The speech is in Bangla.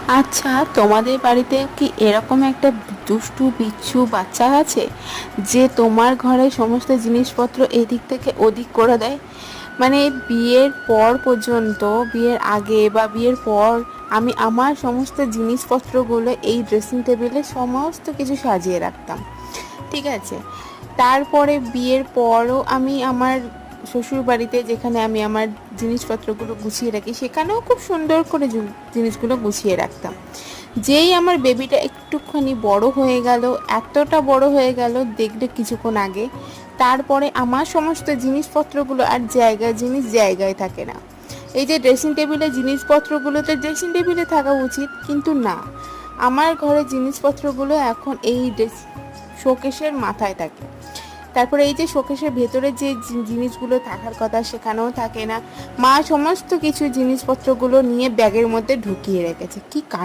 আচ্ছা, তোমাদের বাড়িতে কি এরকম একটা দুষ্টু বিচ্ছু বাচ্চা আছে যে তোমার ঘরে সমস্ত জিনিসপত্র এদিক থেকে ওদিক করে দেয়? মানে বিয়ের পর পর্যন্ত, বিয়ের আগে বা বিয়ের পর আমি আমার সমস্ত জিনিসপত্রগুলো এই ড্রেসিং টেবিলে সমস্ত কিছু সাজিয়ে রাখতাম, ঠিক আছে? তারপরে বিয়ের পরও আমি আমার শ্বশুর বাড়িতে, যেখানে আমি আমার জিনিসপত্রগুলো গুছিয়ে রাখি, সেখানেও খুব সুন্দর করে জিনিসগুলো গুছিয়ে রাখতাম। যেই আমার বেবিটা একটুখানি বড় হয়ে গেল, এতটা বড় হয়ে গেল দেখলে কিছুক্ষণ আগে, তারপরে আমার সমস্ত জিনিসপত্রগুলো আর জায়গায় থাকে না। এই যে ড্রেসিং টেবিলের জিনিসপত্রগুলো তো ড্রেসিং টেবিলে থাকা উচিত, কিন্তু না, আমার ঘরের জিনিসপত্রগুলো এখন এই শোকেসের মাথায় থাকে। তারপরে এই যে শোকেসের ভেতরে যে জিনিসগুলো থাকার কথা সেখানেও থাকে না। মা সমস্ত কিছু জিনিসপত্রগুলো নিয়ে ব্যাগের মধ্যে ঢুকিয়ে রেখেছে। কি কাণ্ড!